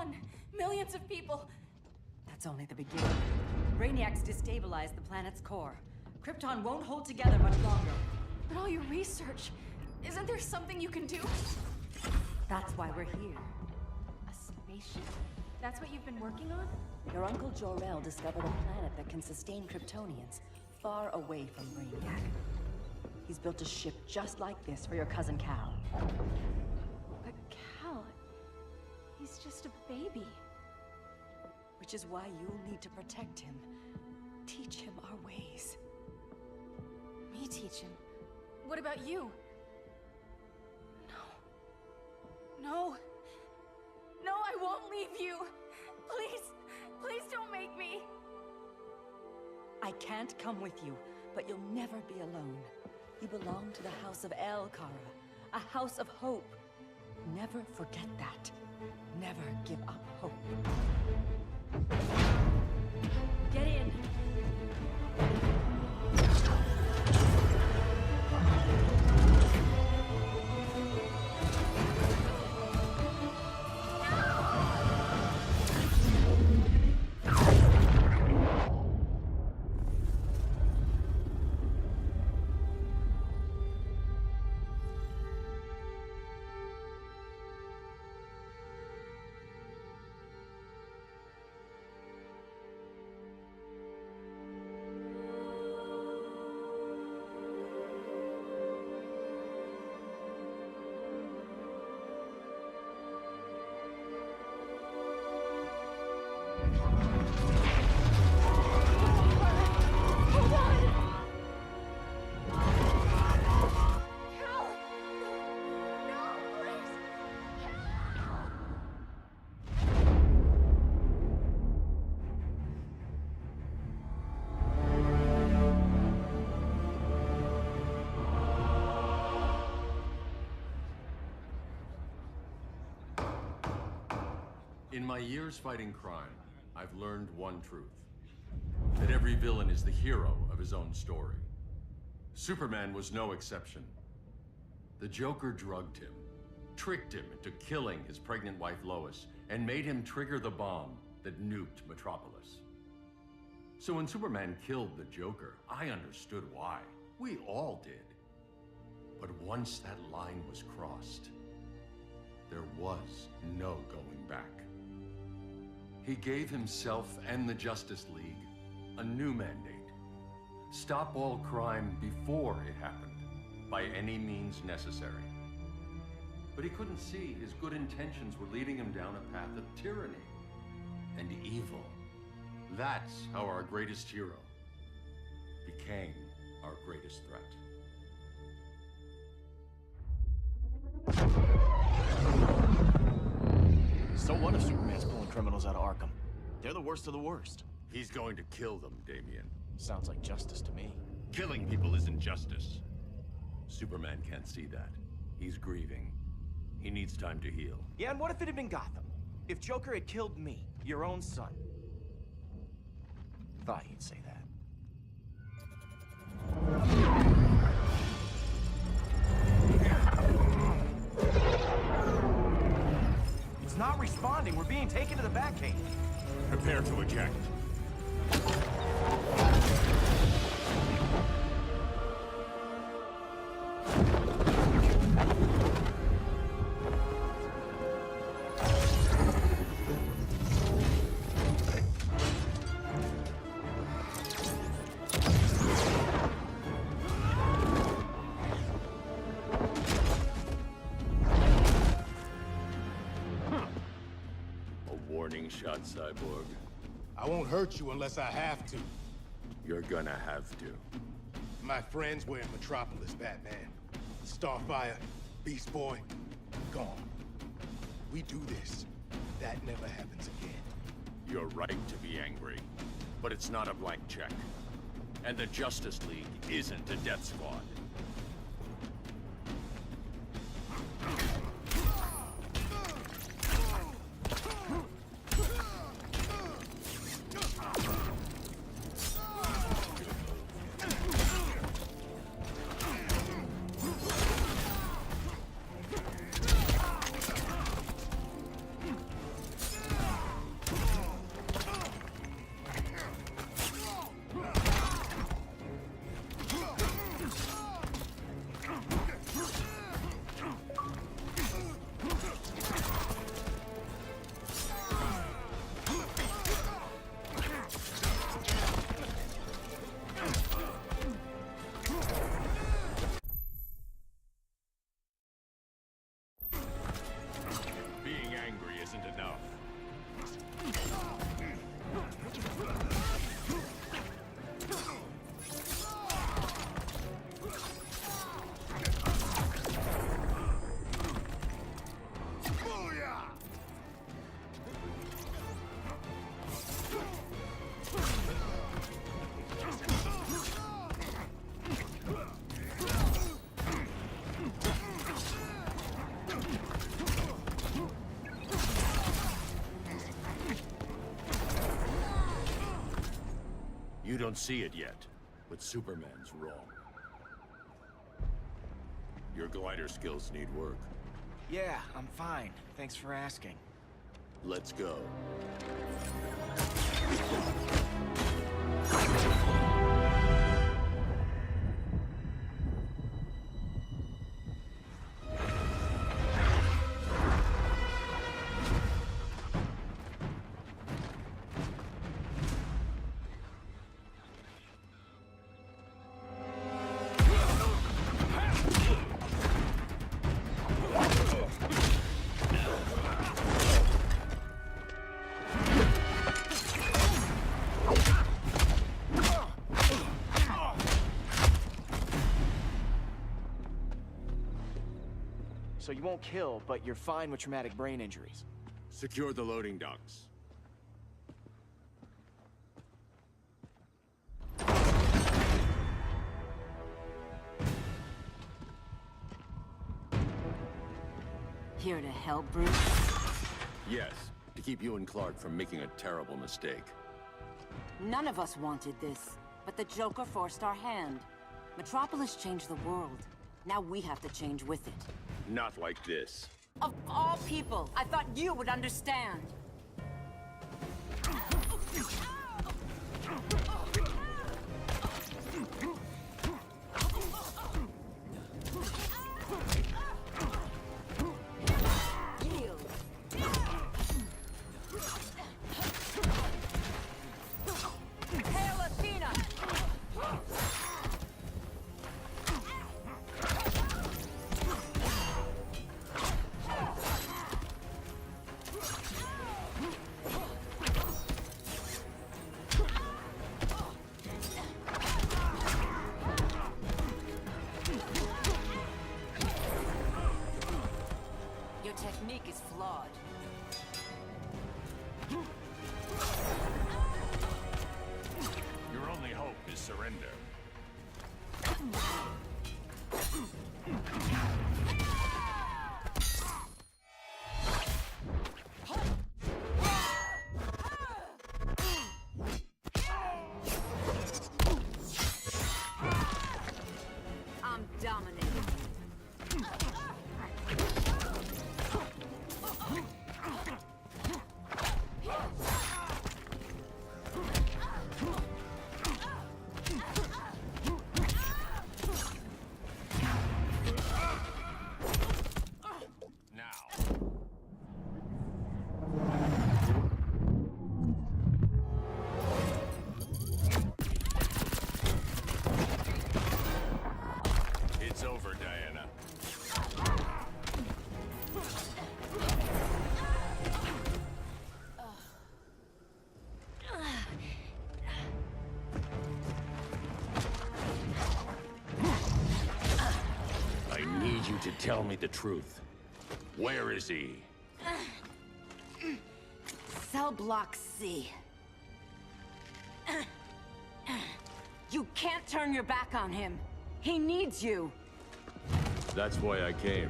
gone. Millions of people. That's only the beginning. Brainiacs destabilized the planet's core. Krypton won't hold together much longer. But all your research, isn't there something you can do? That's why we're here. A spaceship? That's what you've been working on? Your Uncle Jor-El discovered a planet that can sustain Kryptonians, far away from Brainiac. He's built a ship just like this for your cousin Cal. But Cal... he's just a baby. Which is why you'll need to protect him. Teach him our ways. Me teach him? What about you? No. No, I won't leave you. Please, please don't make me. I can't come with you, but you'll never be alone. You belong to the House of El Kara, a house of hope. Never forget that. Never give up hope. Get in. In my years fighting crime, I've learned one truth. That every villain is the hero of his own story. Superman was no exception. The Joker drugged him, tricked him into killing his pregnant wife Lois, and made him trigger the bomb that nuked Metropolis. So when Superman killed the Joker, I understood why. We all did. But once that line was crossed, there was no going back. He gave himself and the Justice League a new mandate. Stop all crime before it happened, by any means necessary. But he couldn't see his good intentions were leading him down a path of tyranny and evil. That's how our greatest hero became our greatest threat. So what if Superman's pulling criminals out of Arkham? They're the worst of the worst. He's going to kill them, Damian. Sounds like justice to me. Killing people isn't justice. Superman can't see that. He's grieving. He needs time to heal. Yeah, and what if it had been Gotham? If Joker had killed me, your own son? Thought you'd say that. It's not responding. We're being taken to the Batcave. Prepare to eject. Warning shot, Cyborg. I won't hurt you unless I have to. You're gonna have to. My friends were in Metropolis, Batman. Starfire, Beast Boy, gone. We do this. That never happens again. You're right to be angry, but it's not a blank check. And the Justice League isn't a death squad. You don't see it yet, but Superman's wrong. Your glider skills need work. Yeah, I'm fine. Thanks for asking. Let's go. So you won't kill, but you're fine with traumatic brain injuries. Secure the loading docks. Here to help, Bruce? Yes, to keep you and Clark from making a terrible mistake. None of us wanted this, but the Joker forced our hand. Metropolis changed the world. Now we have to change with it. Not like this. Of all people, I thought you would understand. Yield. Hail Athena! Your technique is flawed. Your only hope is surrender. I'm dominating you. Now. It's over, Diana. I need you to tell me the truth. Where is he? Cell block C. You can't turn your back on him. He needs you. That's why I came.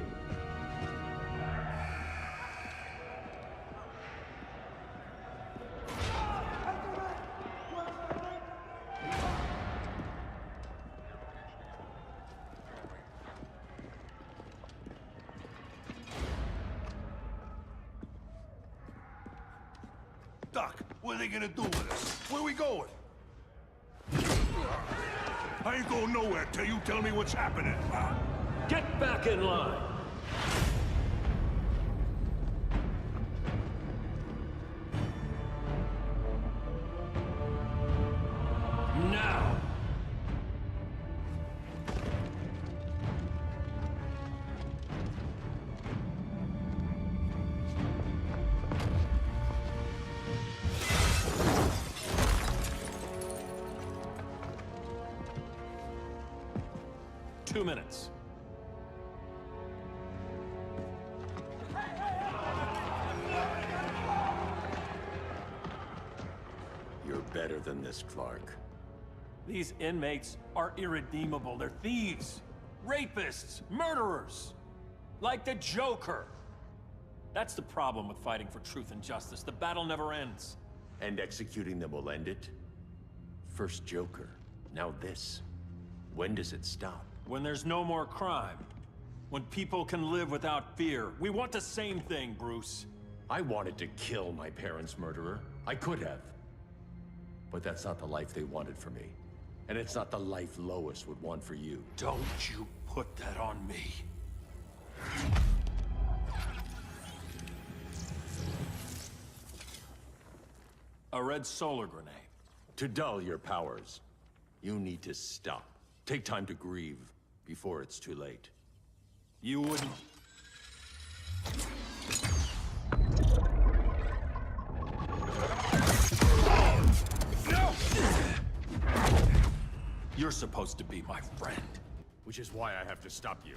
Doc, what are they gonna do with us? Where we going? I ain't going nowhere till you tell me what's happening. Get back in line! Now! Two minutes. You're better than this, Clark. These inmates are irredeemable. They're thieves, rapists, murderers. Like the Joker. That's the problem with fighting for truth and justice. The battle never ends. And executing them will end it? First Joker, now this. When does it stop? When there's no more crime. When people can live without fear. We want the same thing, Bruce. I wanted to kill my parents' murderer. I could have. But that's not the life they wanted for me. And it's not the life Lois would want for you. Don't you put that on me. A red solar grenade. To dull your powers, you need to stop. Take time to grieve before it's too late. You wouldn't... No! You're supposed to be my friend. Which is why I have to stop you.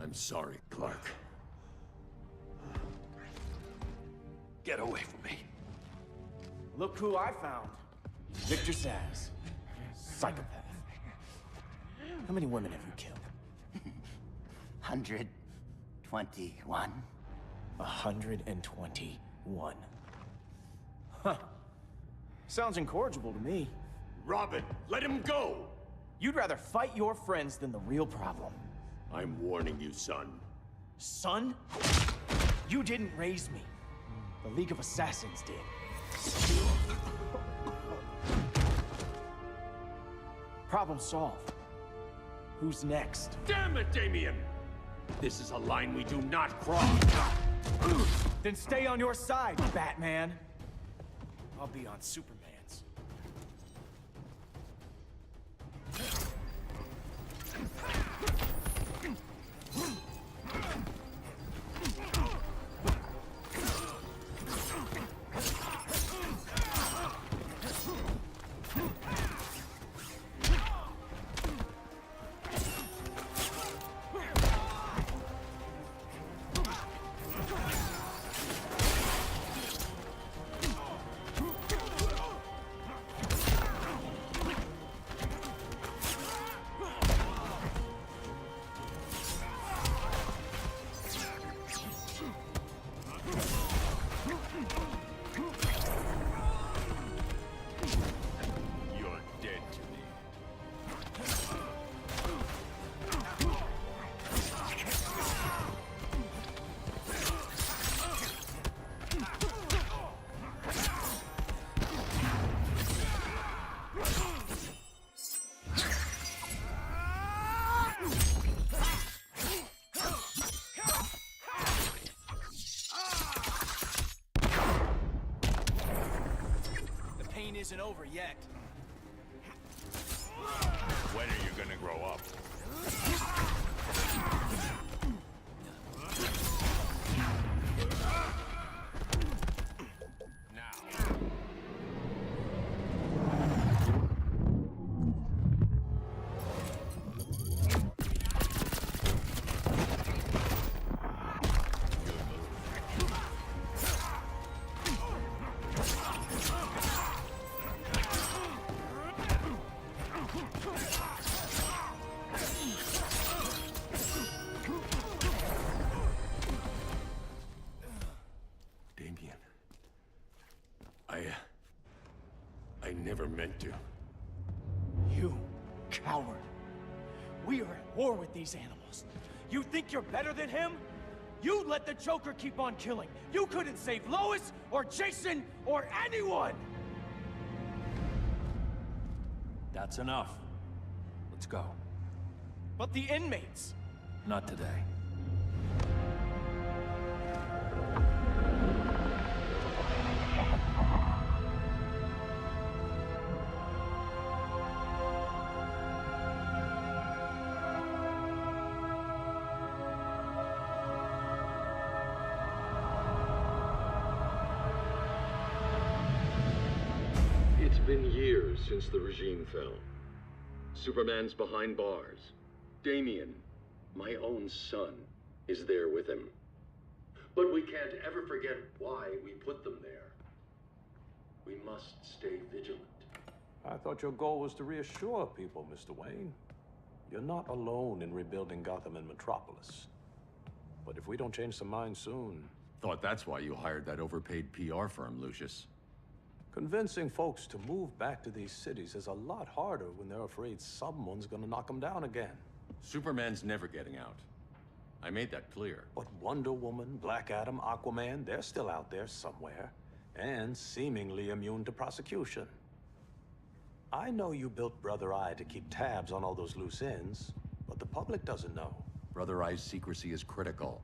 I'm sorry, Clark. Get away from me. Look who I found. Victor Zsasz. Psychopath. How many women have you killed? 121. 121. Huh. Sounds incorrigible to me. Robin, let him go! You'd rather fight your friends than the real problem. I'm warning you, son. Son? You didn't raise me. The League of Assassins did. Problem solved. Who's next? Damn it, Damien! This is a line we do not cross. Then stay on your side, Batman. I'll be on Superman's. Isn't over yet. When are you gonna grow up? never meant to. You coward. We are at war with these animals. You think you're better than him? You let the Joker keep on killing. You couldn't save Lois, or Jason, or anyone! That's enough. Let's go. But the inmates! Not today. It's been years since the regime fell. Superman's behind bars. Damien, my own son, is there with him. But we can't ever forget why we put them there. We must stay vigilant. I thought your goal was to reassure people, Mr. Wayne. You're not alone in rebuilding Gotham and Metropolis. But if we don't change some minds soon... Thought that's why you hired that overpaid PR firm, Lucius. Convincing folks to move back to these cities is a lot harder when they're afraid someone's gonna knock them down again. Superman's never getting out. I made that clear. But Wonder Woman, Black Adam, Aquaman, they're still out there somewhere. And seemingly immune to prosecution. I know you built Brother Eye to keep tabs on all those loose ends, but the public doesn't know. Brother Eye's secrecy is critical.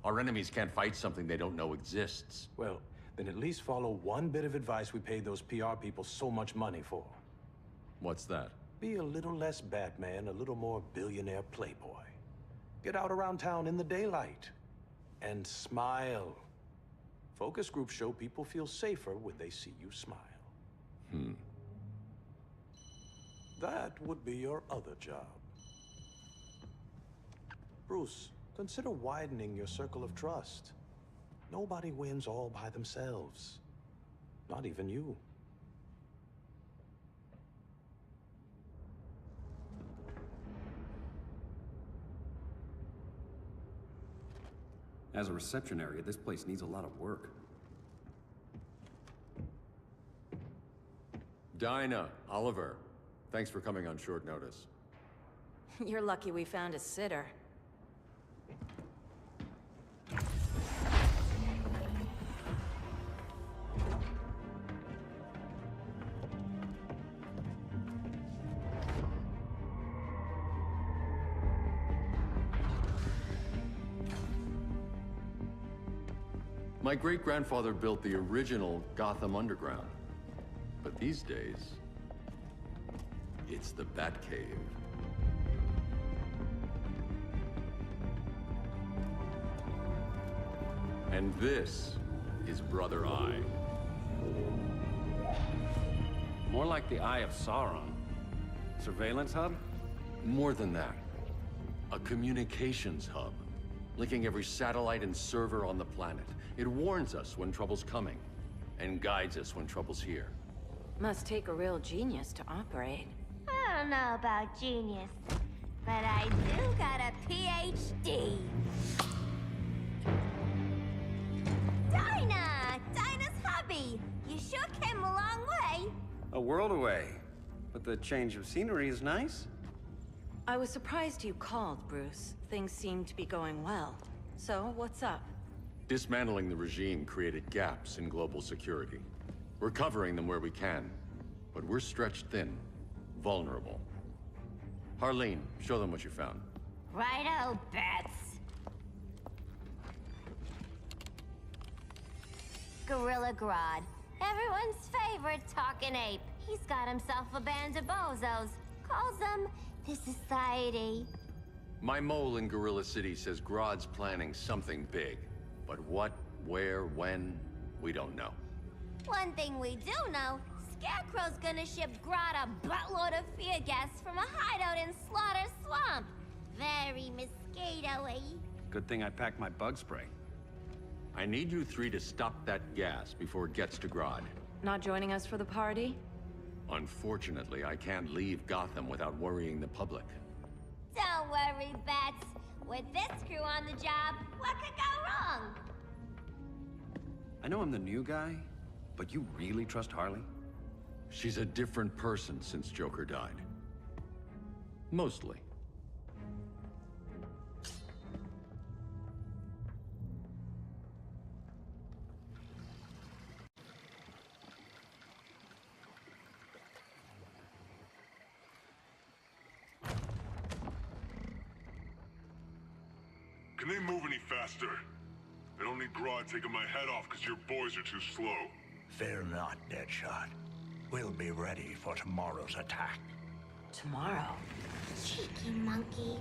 Our enemies can't fight something they don't know exists. Well, then at least follow one bit of advice we paid those PR people so much money for. What's that? Be a little less Batman, a little more billionaire playboy. Get out around town in the daylight. And smile. Focus groups show people feel safer when they see you smile. That would be your other job. Bruce, consider widening your circle of trust. Nobody wins all by themselves. Not even you. As a reception area, this place needs a lot of work. Dinah, Oliver, thanks for coming on short notice. You're lucky we found a sitter. My great-grandfather built the original Gotham Underground. But these days, it's the Batcave. And this is Brother Eye. More like the Eye of Sauron. Surveillance hub? More than that. A communications hub, linking every satellite and server on the planet. It warns us when trouble's coming, and guides us when trouble's here. Must take a real genius to operate. I don't know about genius, but I do got a PhD. Dinah's hubby! You sure came a long way. A world away. But the change of scenery is nice. I was surprised you called, Bruce. Things seem to be going well. So, what's up? Dismantling the regime created gaps in global security. We're covering them where we can, but we're stretched thin, vulnerable. Harleen, show them what you found. Righto, Bats. Gorilla Grodd. Everyone's favorite talking ape. He's got himself a band of bozos. Calls them the Society. My mole in Gorilla City says Grodd's planning something big. But what, where, when, we don't know. One thing we do know, Scarecrow's gonna ship Grodd a buttload of fear gas from a hideout in Slaughter Swamp. Very mosquito-y. Good thing I packed my bug spray. I need you three to stop that gas before it gets to Grodd. Not joining us for the party? Unfortunately, I can't leave Gotham without worrying the public. Don't worry, Bats. With this crew on the job, what could go wrong? I know I'm the new guy, but you really trust Harley? She's a different person since Joker died. Mostly. Can they move any faster? I don't need Grodd taking my head off because your boys are too slow. Fear not, Deadshot. We'll be ready for tomorrow's attack. Tomorrow? Cheeky monkey.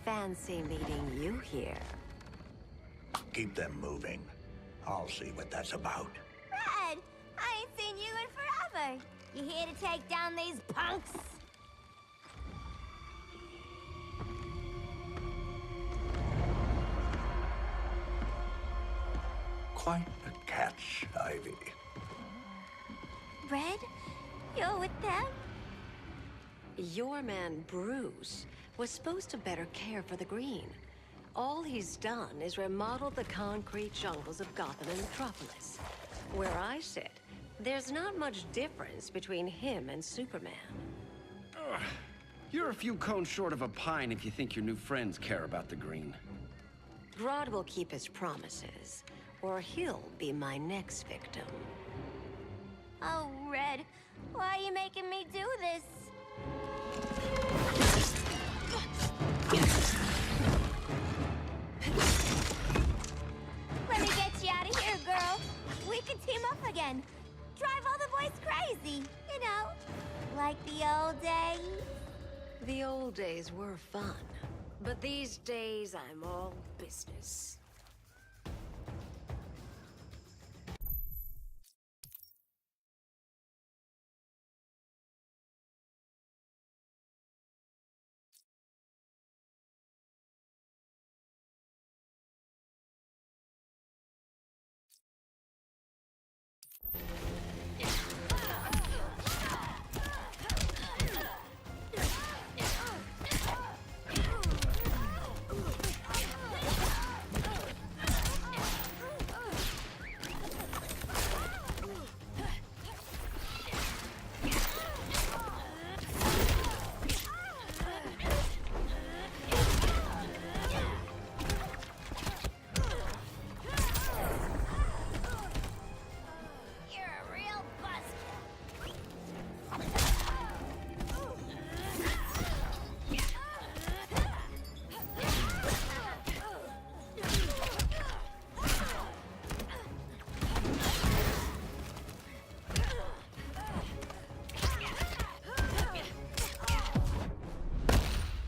Fancy meeting you here. Keep them moving. I'll see what that's about. Red, I ain't seen you in forever. You here to take down these punks? Quite a catch, Ivy. Red, you're with them? Your man, Bruce, was supposed to better care for the Green. All he's done is remodel the concrete jungles of Gotham and Metropolis. Where I sit, there's not much difference between him and Superman. You're a few cones short of a pine if you think your new friends care about the Green. Grodd will keep his promises, or he'll be my next victim. Oh, Red, why are you making me do this? Let me get you out of here, girl. We can team up again. Drive all the boys crazy, you know, like the old days. The old days were fun, but these days I'm all business.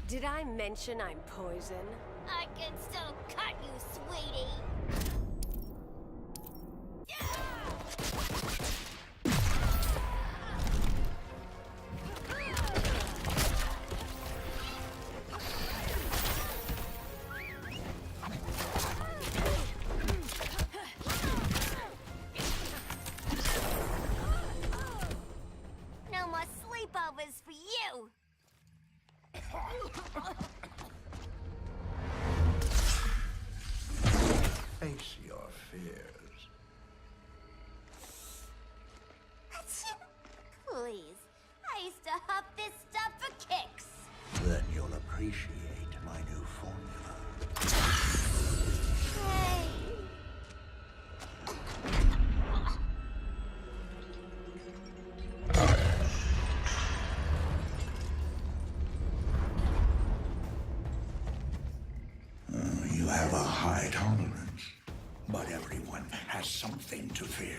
Did I mention I'm poison? I can still cut you, sweetie. No more sleepovers for you. Face your fears. Please, I used to huff this stuff for kicks. Then you'll appreciate my new formula. Hey. You have a high tolerance, but everyone has something to fear.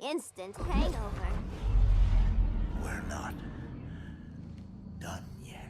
instant hangover. We're not done yet.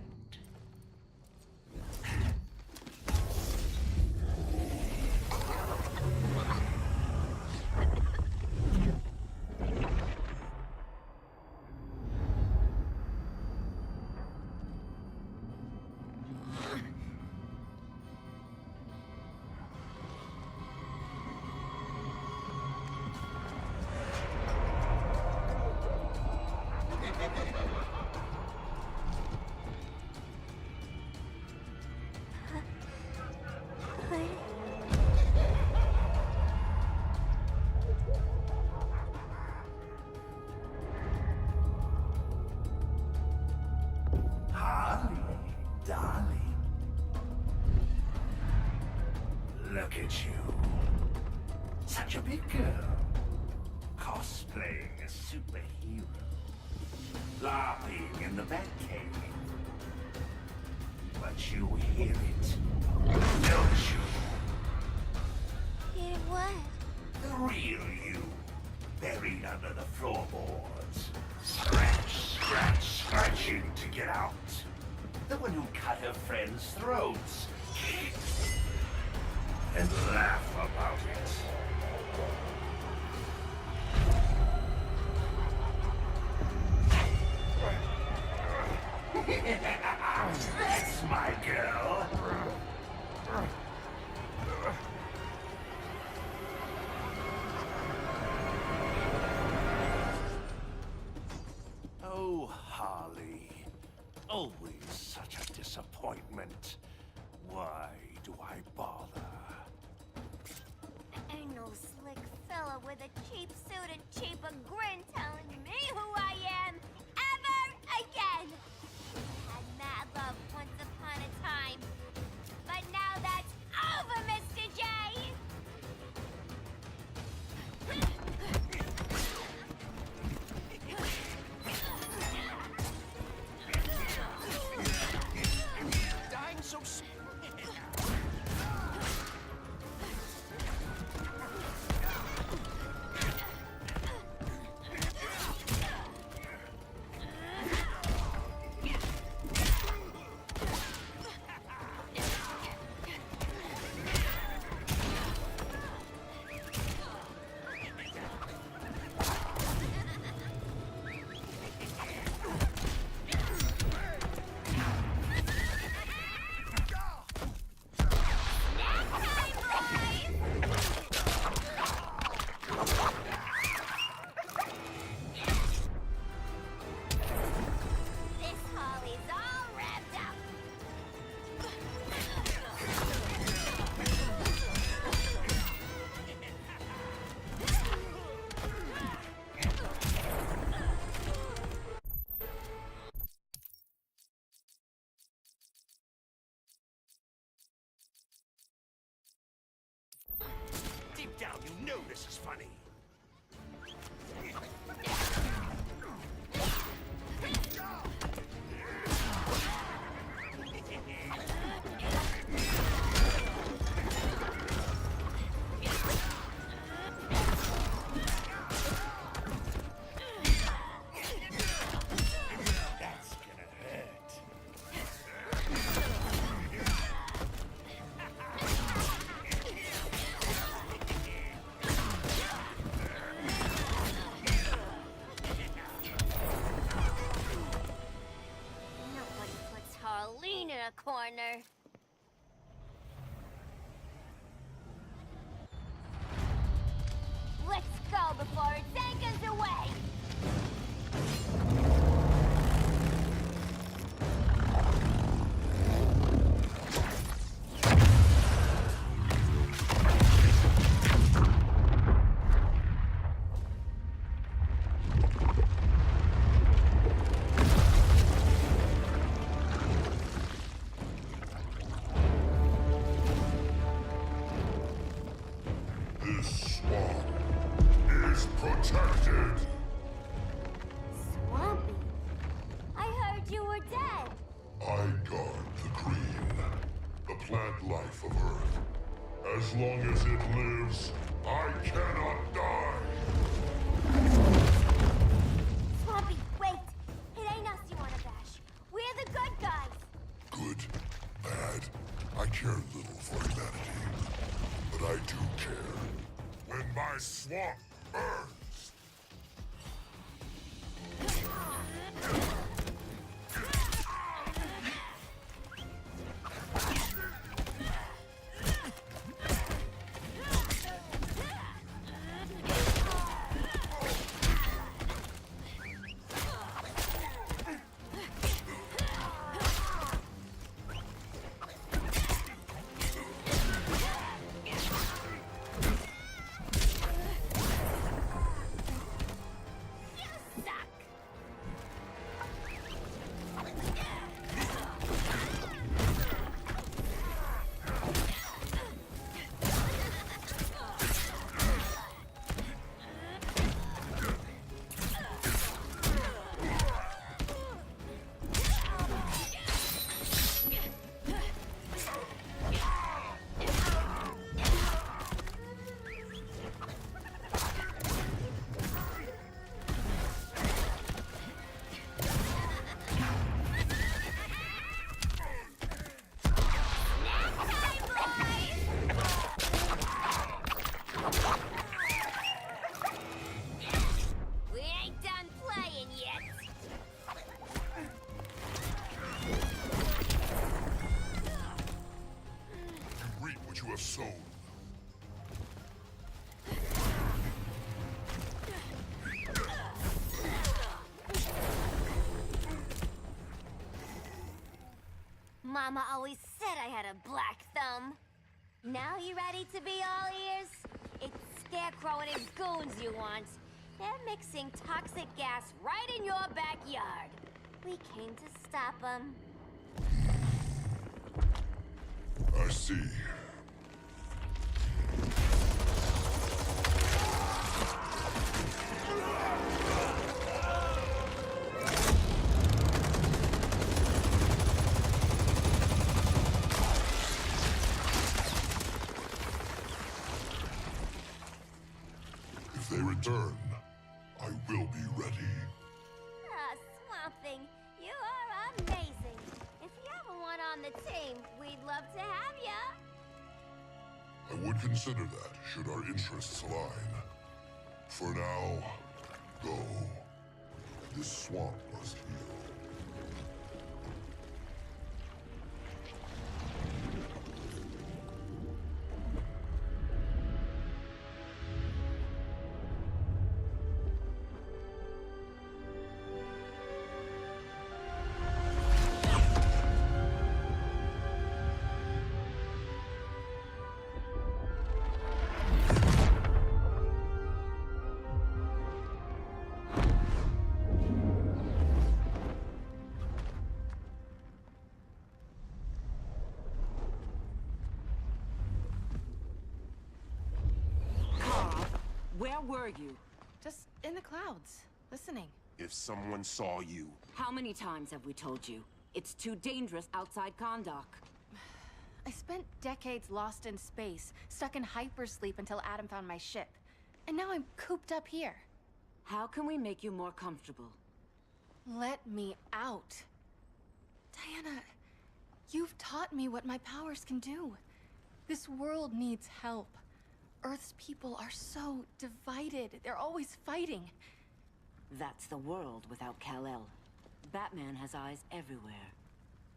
Harley, darling. Look at you. Such a big girl. Cosplaying a superhero. LARPing in the Batcave. But you hear it, don't you? Hear what? The real you, buried under the floorboards. Scratch, scratch, scratching to get out. The one who cut her friends' throats. And laugh about it. That's my girl. Oh, Harley. Always such a disappointment. Why do I bother? Ain't no slick fella with a cheap suit and cheaper grin telling me who I am ever again. Had mad love once upon a time, but now that's over, Mr. J. Dying so soon. Deep down, you know this is funny. That's gonna hurt. Nobody puts Harleen in a corner. Let's go before it takes us away. This swamp is protected. Swampy? I heard you were dead. I guard the green, the plant life of Earth. As long as it lives, I cannot die. Mama always said I had a black thumb. Now you ready to be all ears? It's Scarecrow and his goons you want. They're mixing toxic gas right in your backyard. We came to stop them. I see. If they return, I will be ready. Ah, Swamp Thing, you are amazing. If you ever want on the team, we'd love to have ya. I would consider that, should our interests align. For now, go. This swamp must heal. Where were you? Just in the clouds, listening. If someone saw you... How many times have we told you? It's too dangerous outside Kahndaq. I spent decades lost in space, stuck in hypersleep until Adam found my ship. And now I'm cooped up here. How can we make you more comfortable? Let me out. Diana, you've taught me what my powers can do. This world needs help. Earth's people are so divided. They're always fighting. That's the world without Kal-El. Batman has eyes everywhere.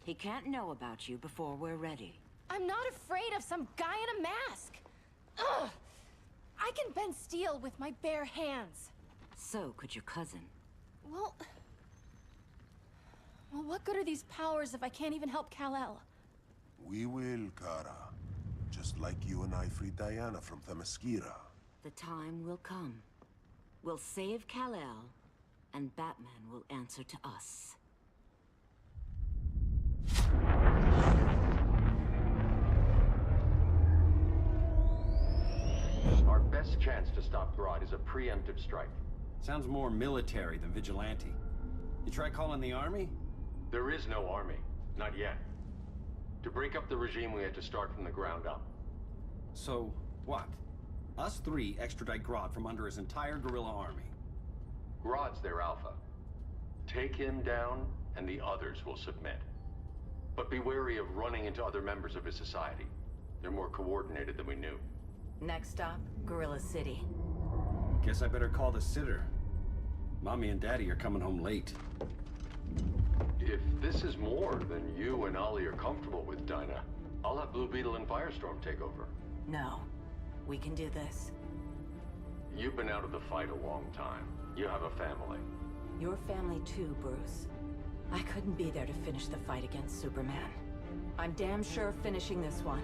He can't know about you before we're ready. I'm not afraid of some guy in a mask. Ugh! I can bend steel with my bare hands. So could your cousin. Well, what good are these powers if I can't even help Kal-El? We will, Kara. Just like you and I freed Diana from Themyscira. The time will come. We'll save Kal-El, and Batman will answer to us. Our best chance to stop Grodd is a preemptive strike. Sounds more military than vigilante. You try calling the army? There is no army. Not yet. To break up the regime, we had to start from the ground up. So, what? Us three extradite Grodd from under his entire guerrilla army. Grodd's their alpha. Take him down, and the others will submit. But be wary of running into other members of his society. They're more coordinated than we knew. Next stop, Gorilla City. guess I better call the sitter. Mommy and Daddy are coming home late. If this is more than you and Ollie are comfortable with, Dinah, I'll have Blue Beetle and Firestorm take over. No. We can do this. You've been out of the fight a long time. You have a family. Your family too, Bruce. I couldn't be there to finish the fight against Superman. I'm damn sure finishing this one.